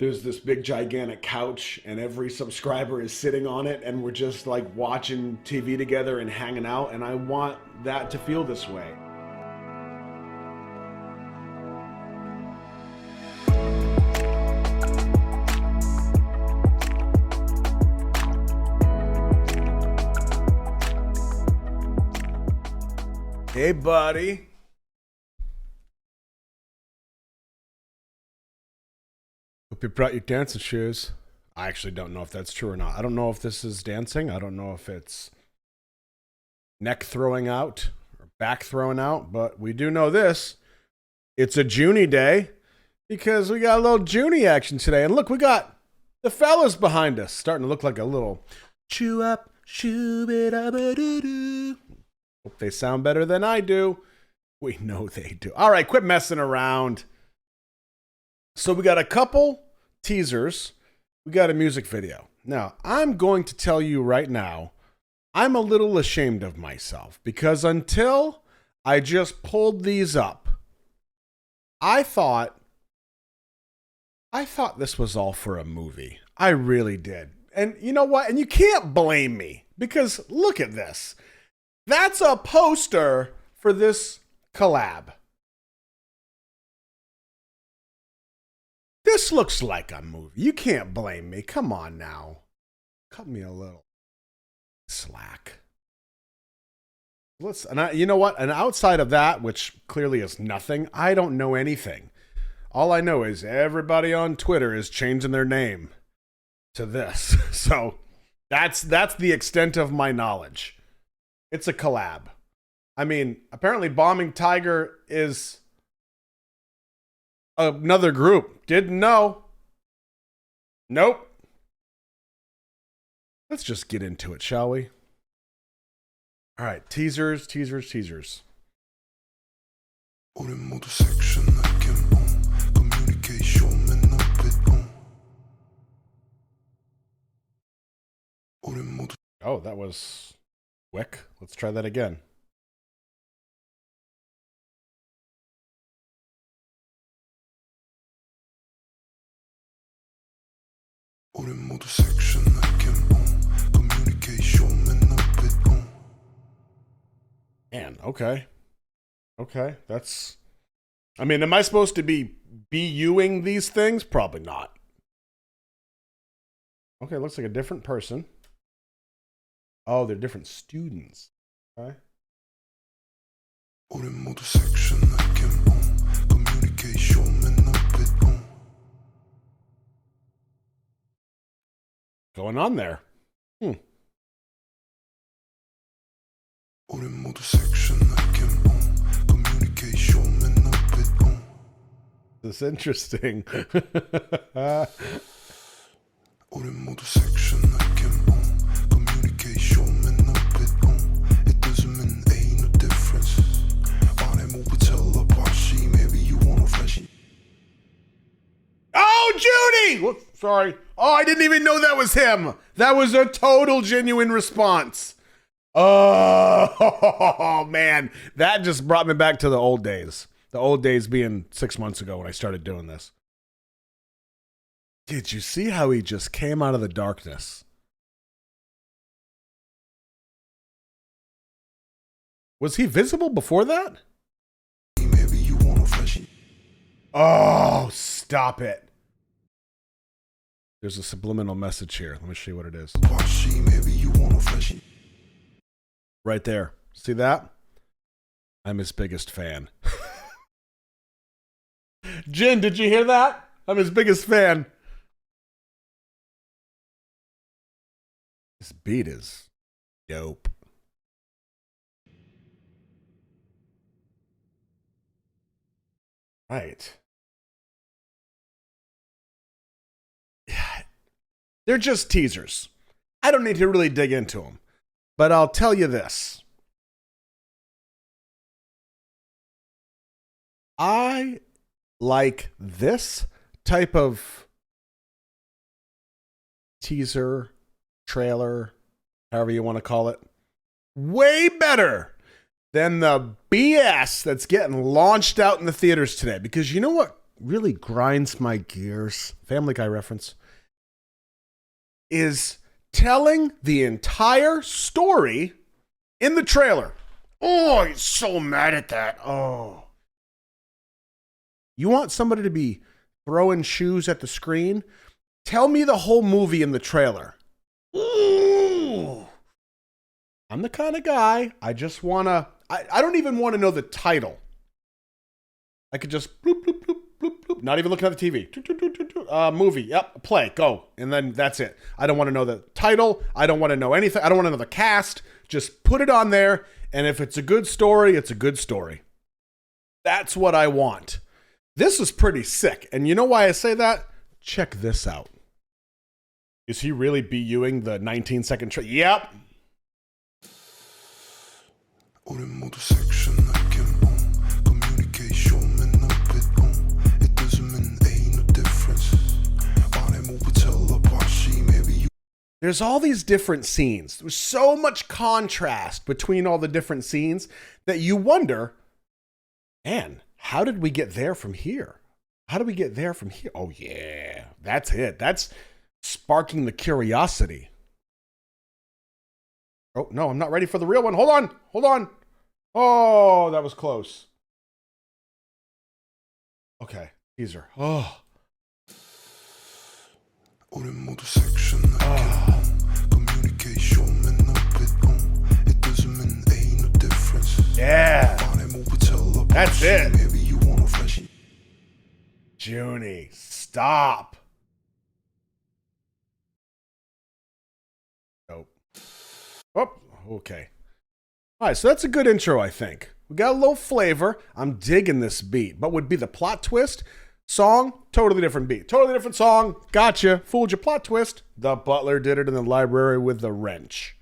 there's this big gigantic couch and every subscriber is sitting on it and we're just like watching TV together and hanging out, and I want that to feel this way. Hey, buddy. Hope you brought your dancing shoes. I actually don't know if that's true or not. I don't know if this is dancing. I don't know if it's neck throwing out or back throwing out, but we do know this. It's a Junie day because we got a little Junie action today. And look, we got the fellas behind us starting to look like a little chew up, shoo-ba-da-ba-doo-doo. Hope they sound better than I do. We know they do. All right, quit messing around. So we got a couple teasers. We got a music video. Now, I'm going to tell you right now, I'm a little ashamed of myself because until I just pulled these up, I thought this was all for a movie. I really did. And you know what? And you can't blame me because look at this. That's a poster for this collab. This looks like a movie. You can't blame me. Come on now. Cut me a little slack. You know what? And outside of that, which clearly is nothing, I don't know anything. All I know is everybody on Twitter is changing their name to this. So that's the extent of my knowledge. It's a collab. I mean, apparently Balming Tiger is another group. Didn't know. Nope. Let's just get into it, shall we? All right, teasers. Oh, that was quick. Let's try that again. Man, okay. Okay, that's... I mean, am I supposed to be BUing these things? Probably not. Okay, looks like a different person. Oh, they're different students. Okay. Going on there. This is interesting. Oh, Judy! Whoops, sorry. Oh, I didn't even know that was him. That was a total genuine response. Oh, man. That just brought me back to the old days. The old days being 6 months ago when I started doing this. Did you see how he just came out of the darkness? Was he visible before that? Oh, stop it. There's a subliminal message here. Let me show you what it is. Right there. See that? I'm his biggest fan. Jin, did you hear that? I'm his biggest fan. This beat is dope. Right. They're just teasers. I don't need to really dig into them. But I'll tell you this. I like this type of teaser, trailer, however you want to call it, way better than the BS that's getting launched out in the theaters today. Because you know what really grinds my gears, Family Guy reference, is telling the entire story in the trailer. Oh, he's so mad at that. Oh. You want somebody to be throwing shoes at the screen? Tell me the whole movie in the trailer. Ooh. I'm the kind of guy, I just want to, I don't even want to know the title. I could just bloop, bloop, bloop, bloop, bloop. Not even looking at the TV. Movie, yep, play, go. And then that's it. I don't want to know the title. I don't want to know anything. I don't want to know the cast. Just put it on there. And if it's a good story, it's a good story. That's what I want. This is pretty sick. And you know why I say that? Check this out. Is he really BUing the 19-second trailer? Yep. There's all these different scenes. There's so much contrast between all the different scenes that you wonder, man, how did we get there from here? How do we get there from here? Oh, yeah, that's it. That's sparking the curiosity. Oh, no, I'm not ready for the real one. Hold on. Hold on. Oh, that was close. Okay, teaser. Oh. Yeah. That's it. Junie, stop. Nope. Oh, okay. All right, so that's a good intro, I think. We got a little flavor. I'm digging this beat. But would be the plot twist? Song, totally different beat. Totally different song. Gotcha. Fooled you. Plot twist. The butler did it in the library with the wrench.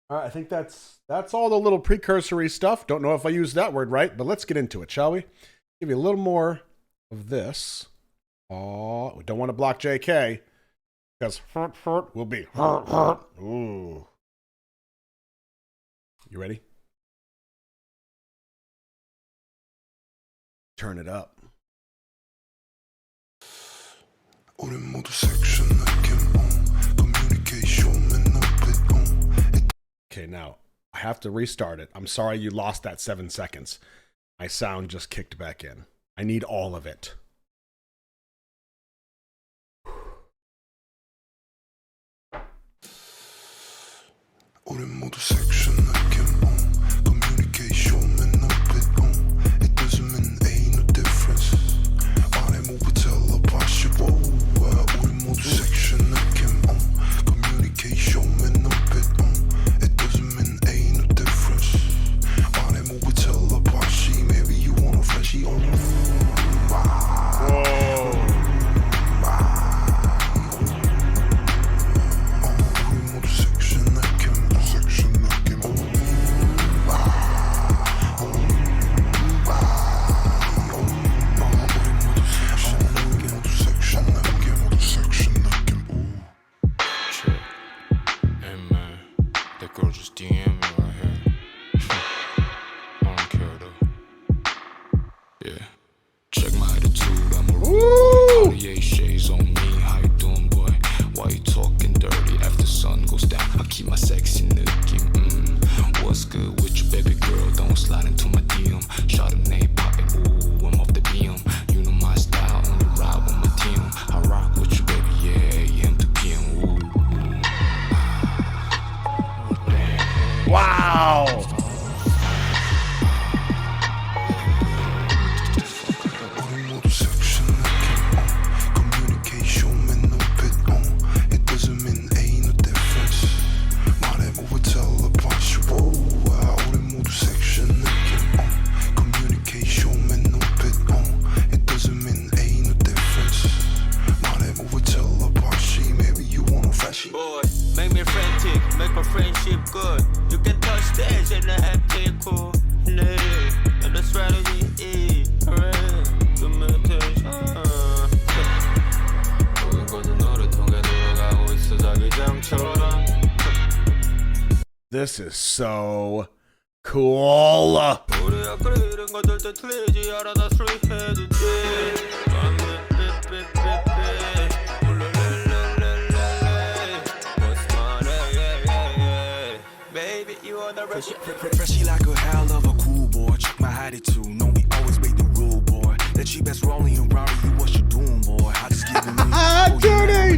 All right, I think that's all the little precursory stuff. Don't know if I used that word right, but let's get into it, shall we? Give you a little more of this. Oh, we don't want to block JK because will be. Ooh. You ready? Turn it up. Okay, now I have to restart it. I'm sorry you lost that 7 seconds. My sound just kicked back in. I need all of it. This is so Cool. Freshy like a hell of a cool boy. Check my attitude. No, we always make the rule, boy. That cheap ass rolling and Rari, you what you doing, boy? I just giving me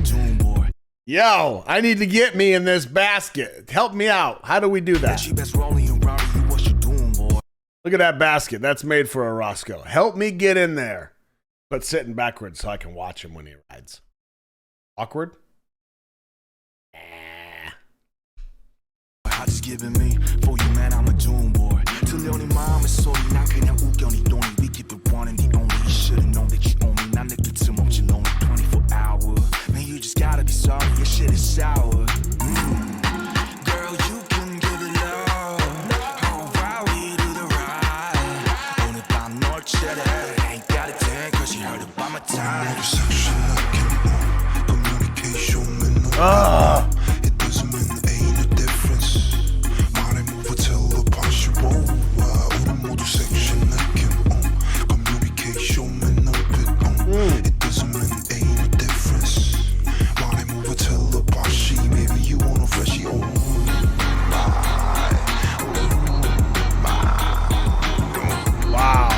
Doom, boy. Yo, I need to get me in this basket. Help me out. How do we do that? Cheap ass rolling and Rari, you what you doing, boy? Look at that basket. That's made for a Roscoe. Help me get in there. But sitting backwards so I can watch him when he rides. Awkward? I just giving me for you, man. I'm a doom boy. 틀려니 마음의 소리 난 그냥 우겨니 돈이. We keep it one and the only. You should've known that you own me. 난 느낄 틈 없지 lonely 24 hour. Man, you just gotta be sorry. Your shit is sour. Girl, you can give it love. How about we do the ride? 오늘 밤 널 채래. Ain't got a thing cause you heard about my time. It doesn't mean ain't a difference. 말해 move till the punch you roll. 우리 모두 section 느낌 communication no bit. It doesn't mean ain't a difference. 말해 move till the punch. Maybe you want a freshie. Oh my. Wow.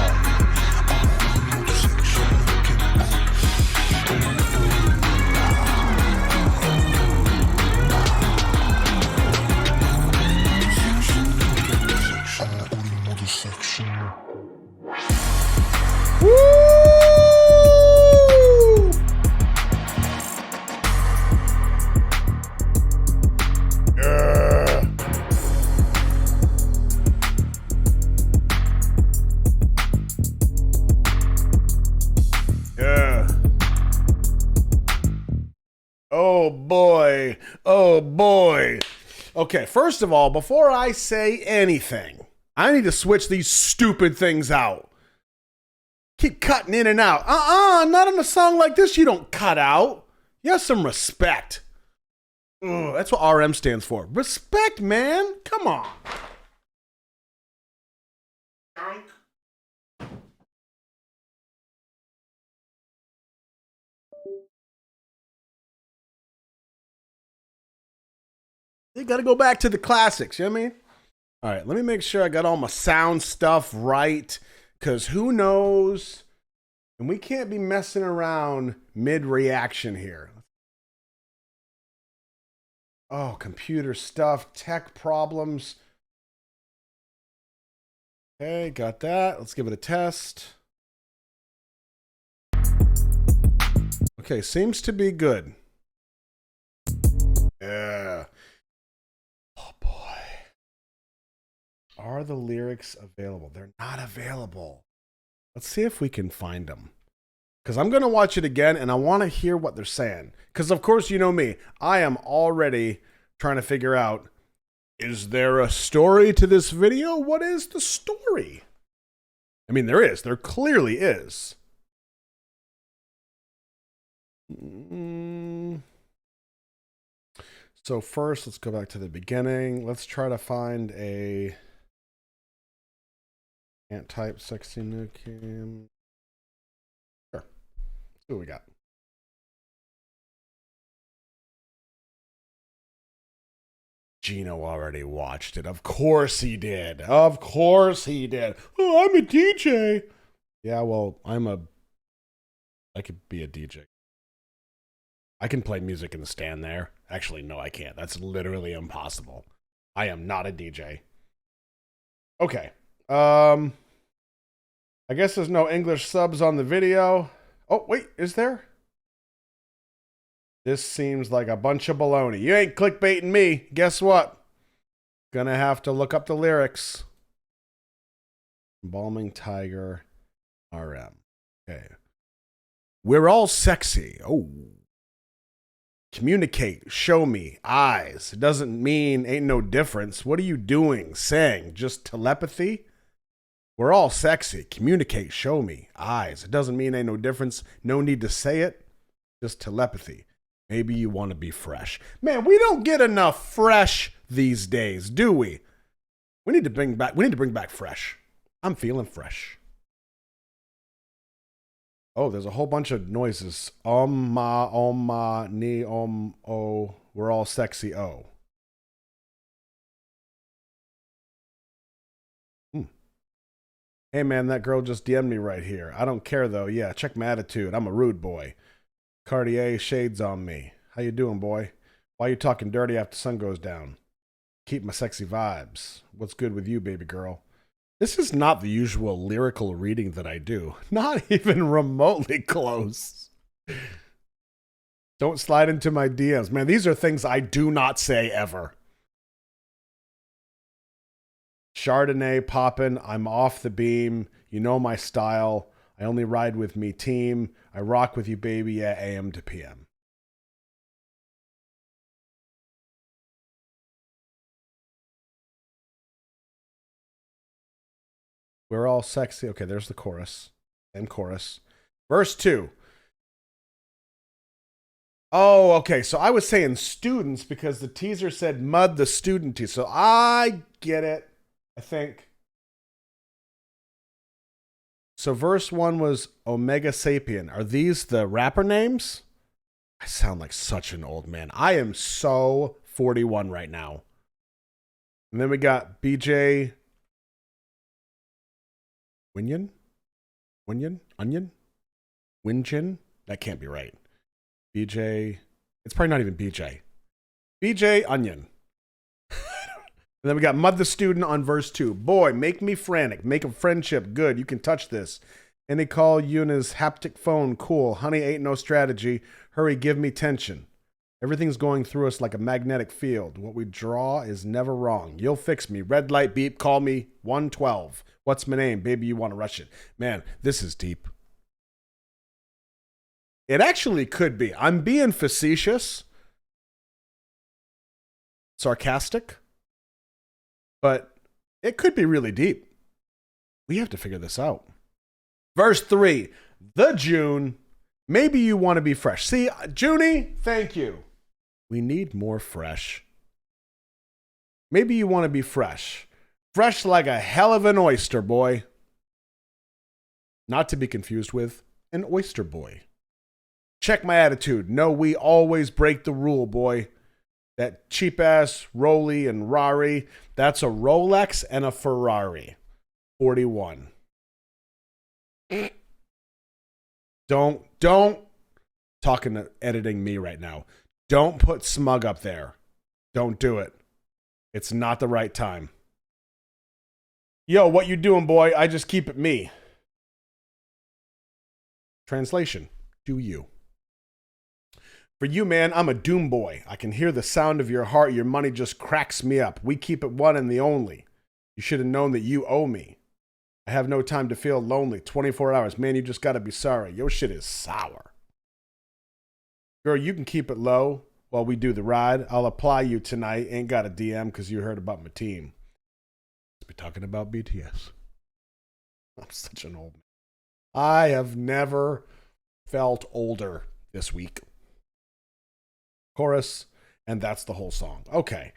Oh boy. Oh boy. Okay, first of all, before I say anything, I need to switch these stupid things out. Keep cutting in and out. Not on a song like this you don't cut out. You have some respect. Ugh, that's what RM stands for. Respect, man. Come on. You gotta go back to the classics, you know what I mean? All right, let me make sure I got all my sound stuff right, because who knows? And we can't be messing around mid-reaction here. Oh, computer stuff, tech problems. Okay, got that. Let's give it a test. Okay, seems to be good. Yeah. Oh, boy. Are the lyrics available? They're not available. Let's see if we can find them. Because I'm going to watch it again, and I want to hear what they're saying. Because, of course, you know me. I am already trying to figure out, is there a story to this video? What is the story? I mean, there is. There clearly is. So first, let's go back to the beginning. Let's try to find a... Can't type sexy Nukim. Sure. Let's see what we got. Gino already watched it. Of course he did. Of course he did. Oh, I'm a DJ. Yeah, well, I could be a DJ. I can play music in the stand there. Actually, no, I can't. That's literally impossible. I am not a DJ. Okay. I guess there's no English subs on the video. Oh, wait, is there? This seems like a bunch of baloney. You ain't clickbaiting me. Guess what? Gonna have to look up the lyrics. Balming Tiger RM. Okay. We're all sexy. Oh. Communicate. Show me. Eyes. It doesn't mean ain't no difference. What are you doing? Saying? Just telepathy? We're all sexy. Communicate. Show me. Eyes. It doesn't mean ain't no difference. No need to say it. Just telepathy. Maybe you want to be fresh. Man, we don't get enough fresh these days, do we? We need to bring back fresh. I'm feeling fresh. Oh, there's a whole bunch of noises. Ma, ni, oh. We're all sexy. Oh. Hey man, that girl just DM'd me right here. I don't care though. Yeah, check my attitude. I'm a rude boy. Cartier shades on me. How you doing, boy? Why you talking dirty after sun goes down? Keep my sexy vibes. What's good with you, baby girl? This is not the usual lyrical reading that I do. Not even remotely close. Don't slide into my DMs. Man, these are things I do not say ever. Chardonnay poppin', I'm off the beam. You know my style. I only ride with me team. I rock with you, baby, yeah, AM to PM. We're all sexy. Okay, there's the chorus. Same chorus. Verse 2. Oh, okay. So I was saying students because the teaser said mud the student teaser. So I get it. I think. So verse 1 was Omega Sapien. Are these the rapper names? I sound like such an old man. I am so 41 right now. And then we got BJ Winyan? Onion? Winjin? That can't be right. BJ. It's probably not even BJ. BJ Onion. And then we got Mud the Student on verse 2. Boy, make me frantic. Make a friendship good. You can touch this. Any call Yuna's haptic phone. Cool. Honey, ain't no strategy. Hurry, give me tension. Everything's going through us like a magnetic field. What we draw is never wrong. You'll fix me. Red light beep. Call me 112. What's my name? Baby, you want to rush it. Man, this is deep. It actually could be. I'm being facetious. Sarcastic. But it could be really deep. We have to figure this out. Verse 3. The June. Maybe you want to be fresh. See, Junie, thank you. We need more fresh. Maybe you want to be fresh. Fresh like a hell of an oyster boy. Not to be confused with an oyster boy. Check my attitude. No, we always break the rule, boy. That cheap-ass Rolly and Rari, that's a Rolex and a Ferrari. 41. Don't, talking to editing me right now. Don't put smug up there. Don't do it. It's not the right time. Yo, what you doing, boy? I just keep it me. Translation. Do you. For you, man, I'm a doom boy. I can hear the sound of your heart. Your money just cracks me up. We keep it one and the only. You should have known that you owe me. I have no time to feel lonely. 24 hours. Man, you just got to be sorry. Your shit is sour. Girl, you can keep it low while we do the ride. I'll apply you tonight. Ain't got a DM because you heard about my team. Let's be talking about BTS. I'm such an old man. I have never felt older this week. Chorus, and that's the whole song. Okay.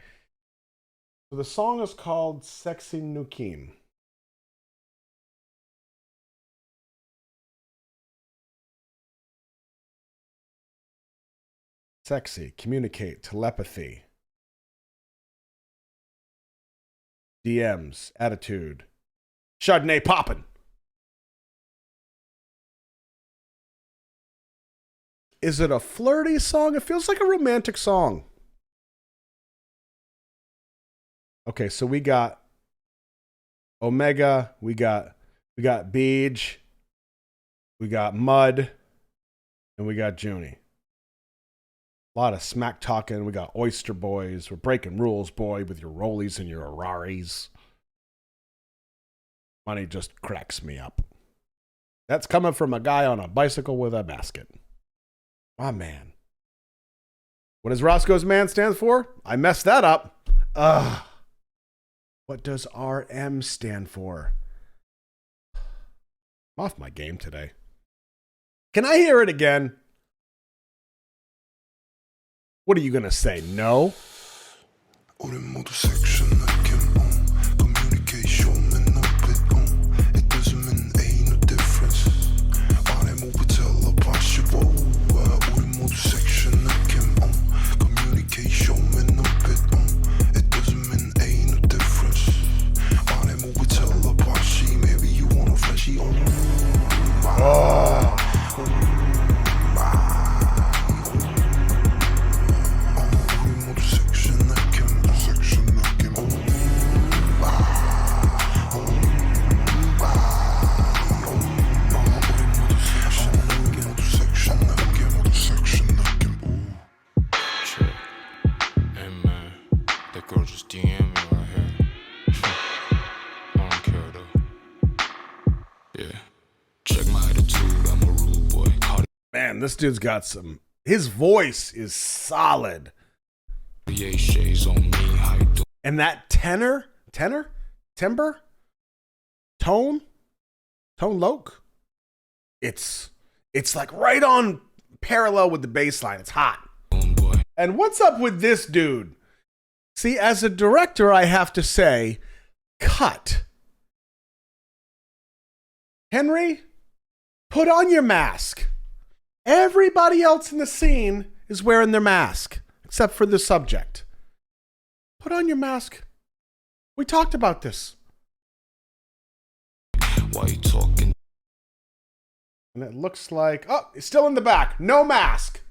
So the song is called Sexy Nukim. Sexy, communicate, telepathy. DMs, attitude. Chardonnay poppin'. Is it a flirty song? It feels like a romantic song. Okay, so we got Omega, we got Beej, we got Mud, and we got Junie. A lot of smack talking. We got Oyster Boys. We're breaking rules, boy, with your Rollies and your Araris. Money just cracks me up. That's coming from a guy on a bicycle with a basket. My man. What does Roscoe's man stand for? I messed that up. Ugh. What does RM stand for? I'm off my game today. Can I hear it again? What are you going to say? No? 우린 모두 섹션 느낌. Man, this dude's got some. His voice is solid. And that timbre, tone loc. It's like right on parallel with the bass line. It's hot. And what's up with this dude? See, as a director, I have to say, cut. Henry, put on your mask. Everybody else in the scene is wearing their mask, except for the subject. Put on your mask. We talked about this. Why you talking? And it looks like, oh, it's still in the back. No mask.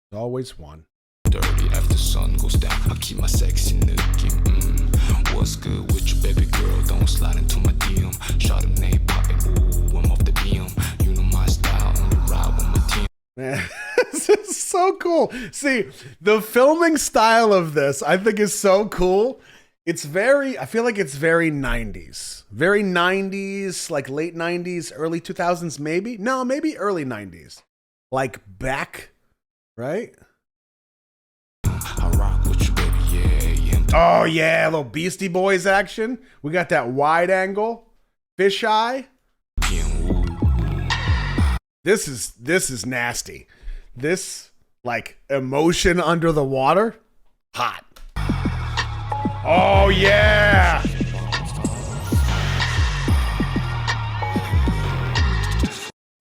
There's always one. Dirty after sun goes down. I keep my sexy Nukim. What's good with you, baby girl? Don't slide into my DM. Chardonnay popping, ooh, I'm off the BM. You know my style on the ride with my team. Man, this is so cool. See, the filming style of this, I think, is so cool. It's I feel like it's very 90s. Very 90s, like late 90s, early 2000s, maybe? No, maybe early 90s. Like Beck, right? I rock with you, baby, yeah. Oh, yeah, little Beastie Boys action. We got that wide angle. Fisheye. This is nasty. This, like, emotion under the water, hot. Oh, yeah.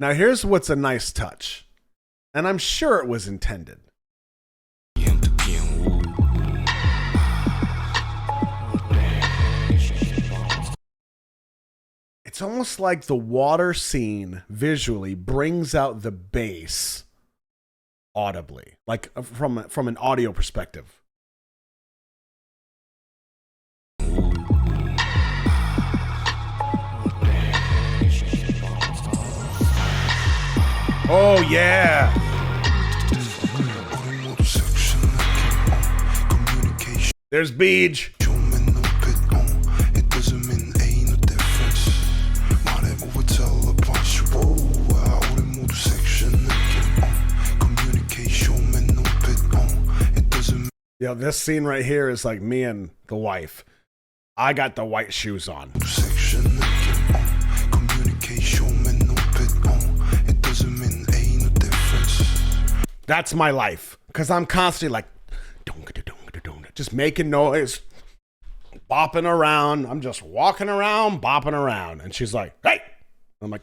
Now, here's what's a nice touch. And I'm sure it was intended. It's almost like the water scene visually brings out the bass audibly, like from an audio perspective. Oh, yeah. There's Beej. Yo, this scene right here is like me and the wife. I got the white shoes on. That's my life. Because I'm constantly like, just making noise, bopping around. I'm just walking around, bopping around. And she's like, hey! I'm like,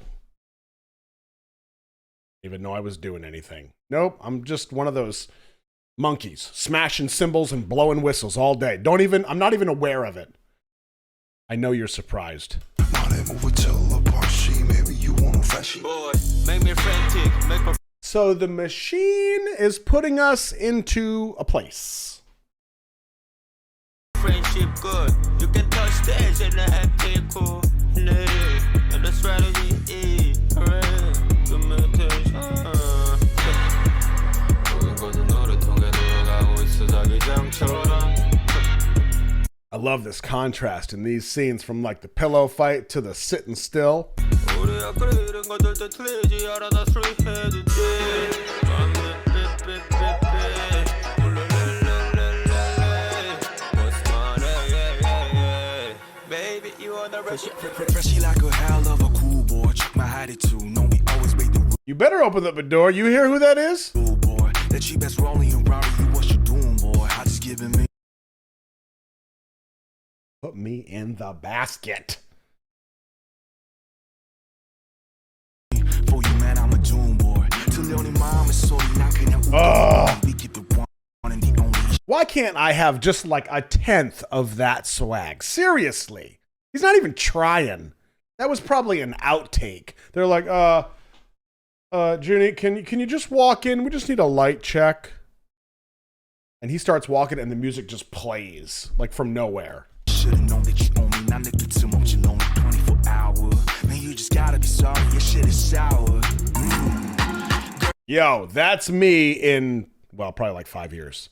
even know I was doing anything. Nope, I'm just one of those monkeys smashing cymbals and blowing whistles all day. I'm not even aware of it. I know you're surprised. So the machine is putting us into a place. Friendship good. You can touch stage and happy cool. And the strategy is I love this contrast in these scenes from like the pillow fight to the sitting still. You better open up a door. You hear who that is? Put me in the basket. Why can't I have just like a 1/10 of that swag? Seriously. He's not even trying. That was probably an outtake. They're like, Junie, can you just walk in? We just need a light check. And he starts walking and the music just plays like from nowhere. Should've known that you owe me. Now look at too much alone 24 hours. Man, you just gotta be sorry. Your shit is sour. Yo, that's me in, well, probably like 5 years.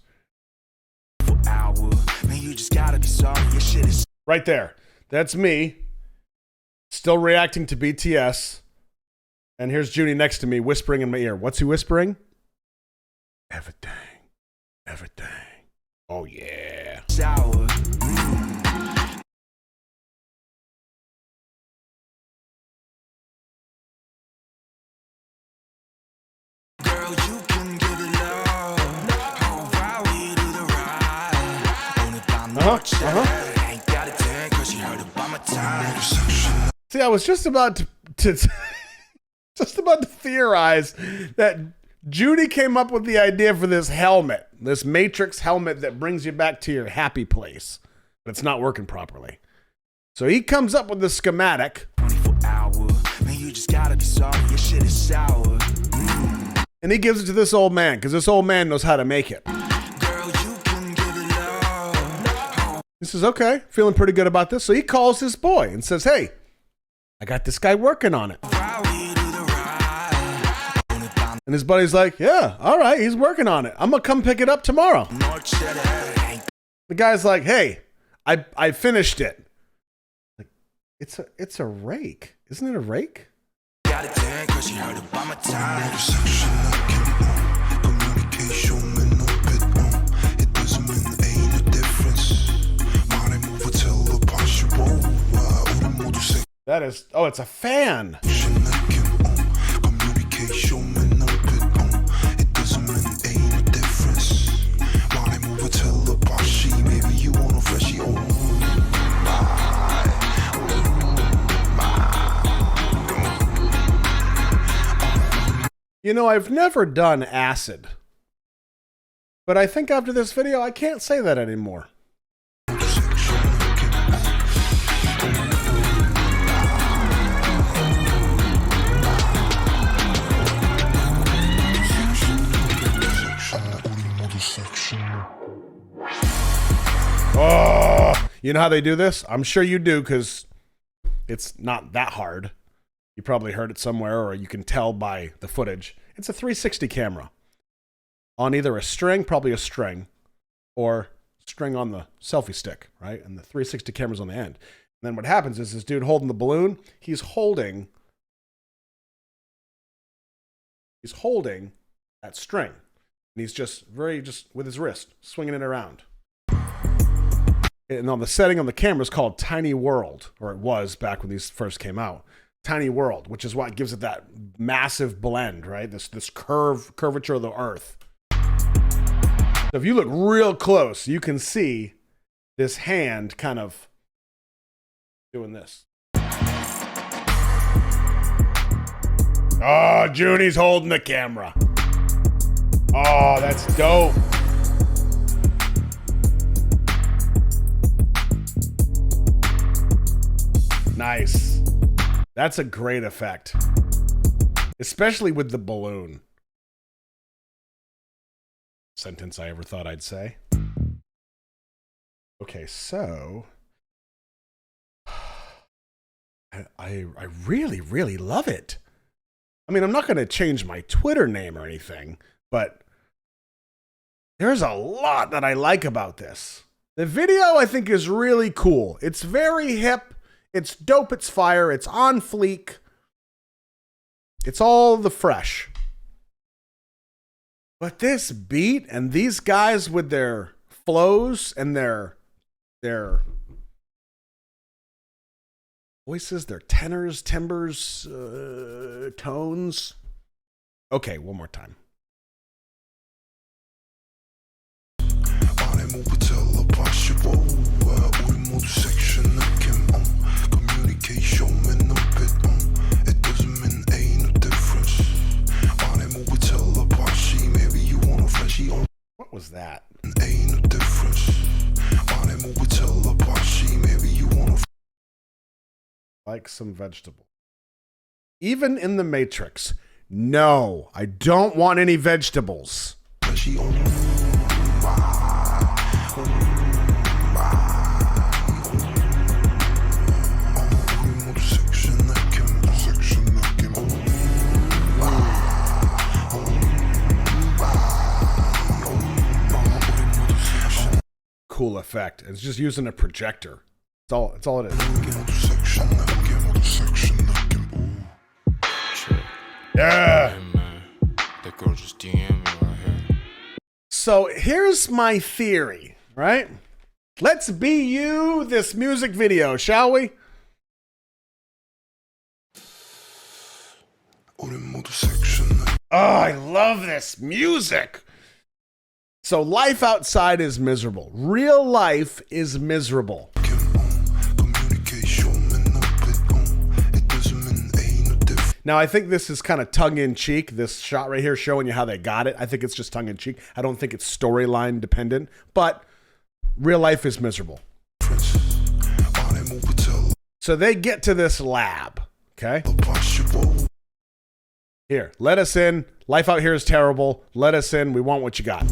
Man, you just gotta be sorry. Your shit is right there. That's me. Still reacting to BTS. And here's Junie next to me whispering in my ear. What's he whispering? Everything. Everything. Oh, yeah. Sour. Girl, you can give it love. How far we do the ride? On it by me, ain't got a 10 'cause she heard about my time. See, I was just about to just about to theorize that Judy came up with the idea for this helmet, this Matrix helmet that brings you back to your happy place, but it's not working properly. So he comes up with the schematic. 24-hour, man, you just gotta be sorry, your shit is sour. And he gives it to this old man because this old man knows how to make it. Girl, you can give it love. He says, okay, feeling pretty good about this. So he calls his boy and says, hey, I got this guy working on it. While we do the ride. On it by And his buddy's like, yeah, all right, he's working on it. I'm going to come pick it up tomorrow. North City, ain't The guy's like, hey, I finished it. Like, it's a rake. Isn't it a rake? got a 10 'cause she heard about my time. That is, oh, it's a fan. You know, I've never done acid, but I think after this video, I can't say that anymore. Oh, you know how they do this? I'm sure you do because it's not that hard. You probably heard it somewhere, or you can tell by the footage. It's a 360 camera on either a string, probably a string, or string on the selfie stick, right? And the 360 camera's on the end. And then what happens is this dude holding the balloon, he's holding that string. And he's just with his wrist, swinging it around. And on the setting on the camera is called Tiny World, or it was back when these first came out. Tiny World, which is what gives it that massive blend, right? This curvature of the earth. So if you look real close, you can see this hand kind of doing this. Oh, Junie's holding the camera. Oh, that's dope. Nice. That's a great effect. Especially with the balloon. Sentence I ever thought I'd say. Okay, so I really, really love it. I mean, I'm not going to change my Twitter name or anything, but there's a lot that I like about this. The video, I think, is really cool. It's very hip. It's dope, it's fire, it's on fleek. It's all the fresh. But this beat and these guys with their flows and their voices, their tenors, timbres, tones. Okay, one more time. What was that? Like some vegetable. Even in the Matrix. No, I don't want any vegetables. Cool effect. It's just using a projector. It's all it is. Sure. Yeah. Hey man, that girl just DM me right here. So here's my theory, right? Let's be you this music video, shall we? 우린 모두 section. Oh, I love this music. So life outside is miserable. Real life is miserable. Now, I think this is kind of tongue-in-cheek, this shot right here showing you how they got it. I think it's just tongue-in-cheek. I don't think it's storyline dependent, but real life is miserable. So they get to this lab, okay? Here, let us in. Life out here is terrible. Let us in. We want what you got.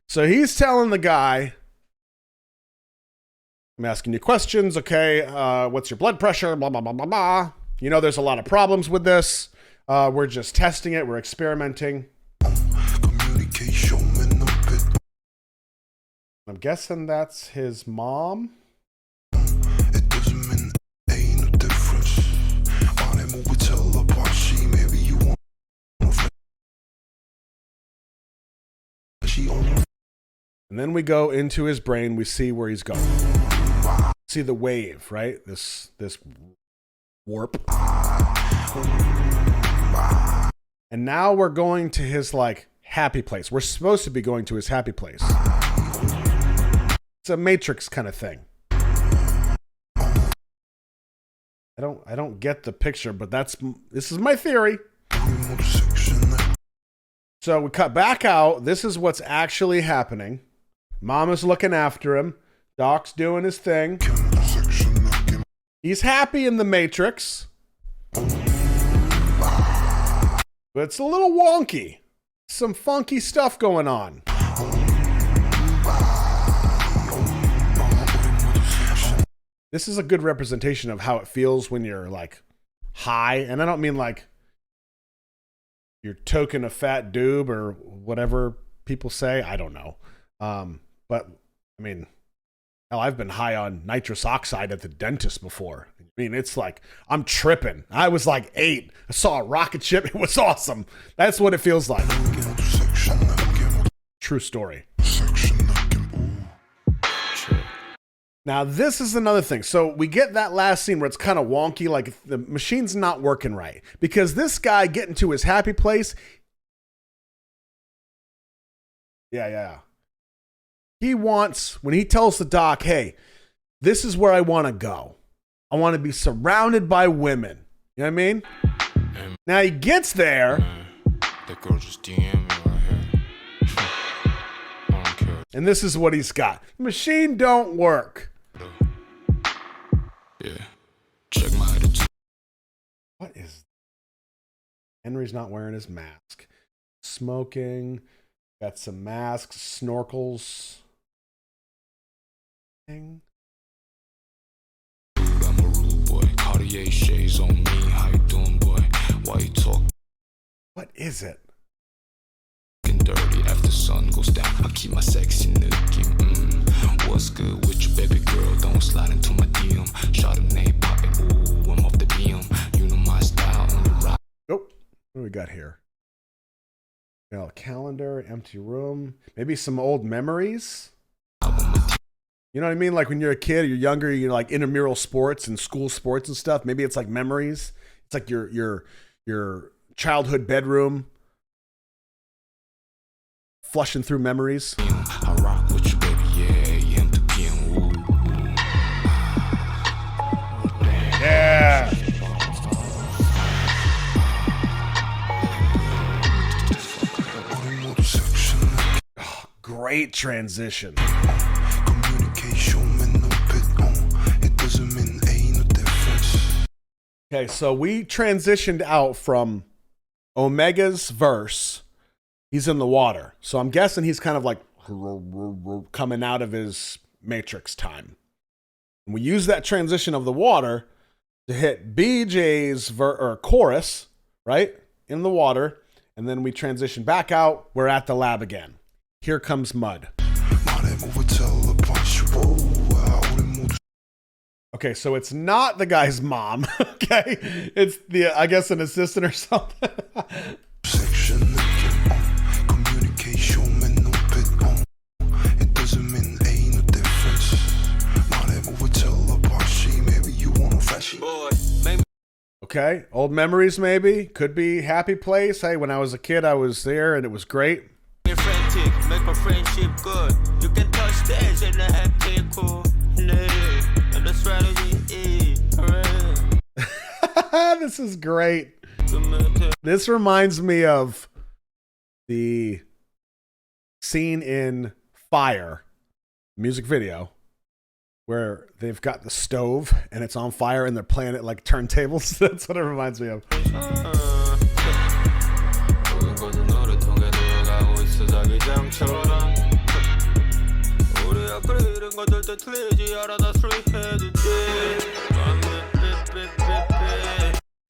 So he's telling the guy, I'm asking you questions, okay? What's your blood pressure? Blah, blah, blah, blah, blah. You know, there's a lot of problems with this. We're just testing it. We're experimenting. I'm guessing that's his mom. And then we go into his brain. We see where he's going. See the wave, right? This warp. And now we're going to his like happy place. We're supposed to be going to his happy place. It's a Matrix kind of thing. I don't get the picture, but this is my theory. So we cut back out. This is what's actually happening. Mom is looking after him. Doc's doing his thing. He's happy in the Matrix. But it's a little wonky. Some funky stuff going on. This is a good representation of how it feels when you're like high. And I don't mean like you're toking a fat doob or whatever people say. I don't know. But I mean, hell, I've been high on nitrous oxide at the dentist before. I mean, it's like I'm tripping. I was like 8. I saw a rocket ship. It was awesome. That's what it feels like. True story. Now, this is another thing. So we get that last scene where it's kind of wonky, like the machine's not working right. Because this guy getting to his happy place. Yeah. He wants, when he tells the doc, hey, this is where I want to go. I want to be surrounded by women. You know what I mean? Now he gets there. That girl just DM me right here. I don't care. And this is what he's got. The machine don't work. Yeah. Check my attitude. What is... Henry's not wearing his mask. Smoking. Got some masks, snorkels. I'm a rude boy. Cartier shades on me. How you doing, boy? Why you talk? What is it? Dirty after sun goes down. I keep my sexy Nukim. What's good with you, baby girl? Don't slide into my DM. Chardonnay popping. Ooh, I'm off the beam. You know my style on the rock. Nope. What do we got here? You know, a calendar, empty room, maybe some old memories. You know what I mean? Like when you're a kid or you're younger, you're like intramural sports and school sports and stuff. Maybe it's like memories. It's like your childhood bedroom. Flushing through memories. I rock with you, baby. Yeah, empty PM. Yeah. Oh, great transition. Okay, so we transitioned out from Omega's verse. He's in the water. So I'm guessing he's kind of like coming out of his Matrix time. And we use that transition of the water to hit BJ's chorus, right? In the water. And then we transition back out. We're at the lab again. Here comes Mud. Okay, so it's not the guy's mom. Okay, it's the I guess an assistant or something. section communication med något it doesn't mean ain't no difference 말해보고 tell a party maybe you wanna flashy Okay, old memories maybe. Could be happy place. Hey, when I was a kid, I was there and it was great. Be frantic, make my friendship good. You can touch the edge and I have to cool. And the strategy is correct. This is great. This reminds me of the scene in Fire music video where they've got the stove and it's on fire and they're playing it like turntables. That's what it reminds me of.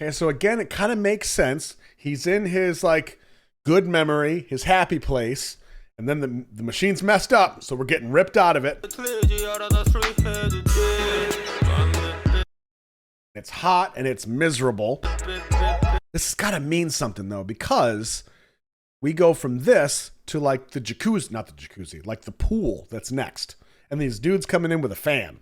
Okay, so again, it kind of makes sense. He's in his like good memory, his happy place, and then the machine's messed up, so we're getting ripped out of it. It's hot and it's miserable. This has got to mean something though, because we go from this to like the jacuzzi, not the jacuzzi, like the pool that's next. And these dudes coming in with a fan.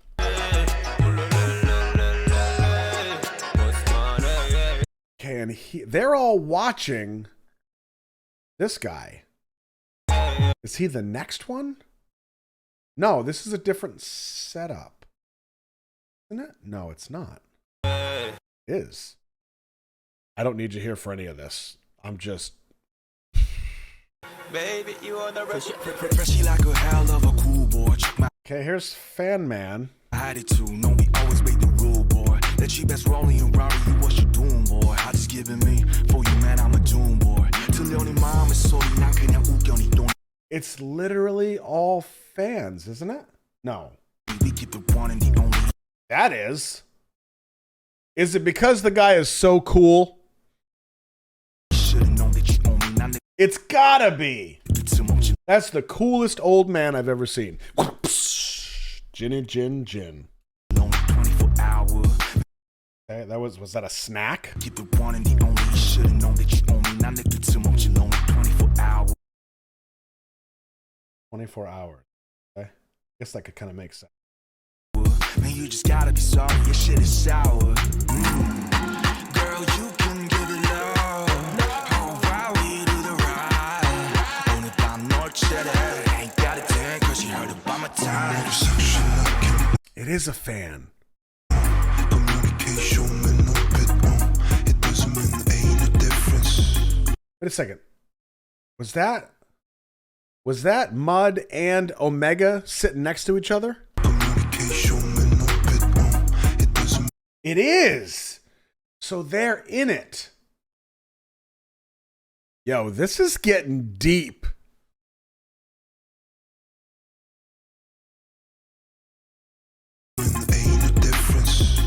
Okay, and they're all watching this guy. Is he the next one? No, this is a different setup. Isn't it? No, it's not. It is. I don't need you here for any of this. I'm just... Baby, you are the Freshy like a hell of a cool boy. Check my Okay, here's Fan Man. attitude. No, we always make the rule, boy. That cheap ass rolling around you, what you doing, boy? I just giving me for you, man. I'm a doom boy. 들려오는 마음의 소리 난 그냥 우겨니 돈. It's literally all fans, isn't it? No. We keep the one and the only. That is. Is it because the guy is so cool? Should've known that you own me. 난 It's gotta be. too much. That's the coolest old man I've ever seen. Ginny Gin Gin. Only 24 hours. Okay, that was that a snack? Keep the one and the only. Should've known that you own me. 난 too much. Only 24 hours. 24 hours. Okay. Guess that could kind of make sense. Man, you just gotta be sorry. Your shit is sour. Girl, you can give it love. Oh, wow, we do the ride. 오늘 밤 널 채래. Ain't got a tan, cause you heard about my time. It is a fan. communication med något it doesn't mean ain't no difference Wait a second. Was that Mud and Omega sitting next to each other? communication med något it doesn't It is. So they're in it. Yo, this is getting deep. ain't no difference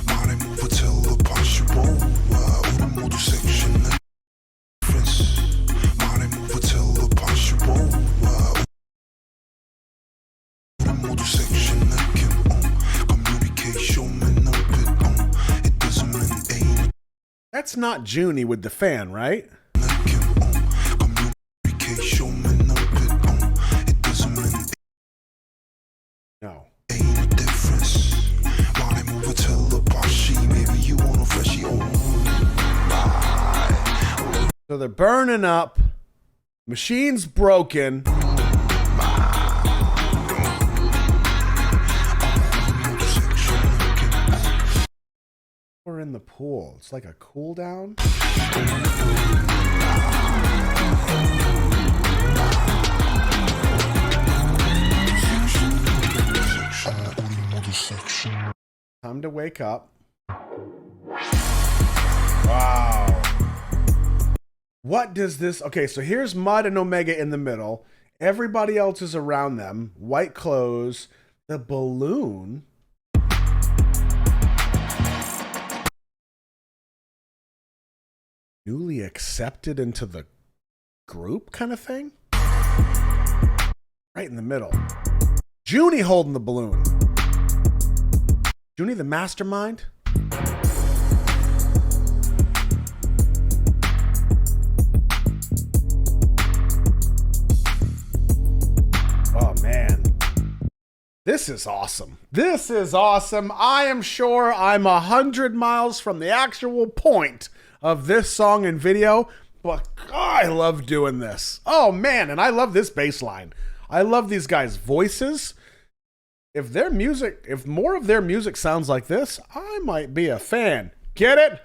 말해보고 tell a possible 우리 모두 section difference 말해보고 tell a possible 우리 모두 section 느낌 communication med något it doesn't mean ain't That's not Junie with the fan, right? 느낌 communication med något it doesn't mean No. ain't no difference 말해보고 tell a party maybe you want a freshie So they're burning up. Machine's broken. We're in the pool. It's like a cool down. Time to wake up. Wow. What does this... Okay, so here's Mud and Omega in the middle. Everybody else is around them. White clothes. The balloon. Newly accepted into the group kind of thing? Right in the middle. Junie holding the balloon. Junie the mastermind? Oh, man. This is awesome. This is awesome. I am sure I'm 100 miles from the actual point of this song and video, but God, I love doing this. Oh, man, and I love this bass line. I love these guys' voices. If more of their music sounds like this, I might be a fan. Get it?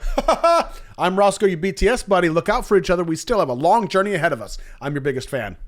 I'm Roscoe, your BTS buddy. Look out for each other. We still have a long journey ahead of us. I'm your biggest fan.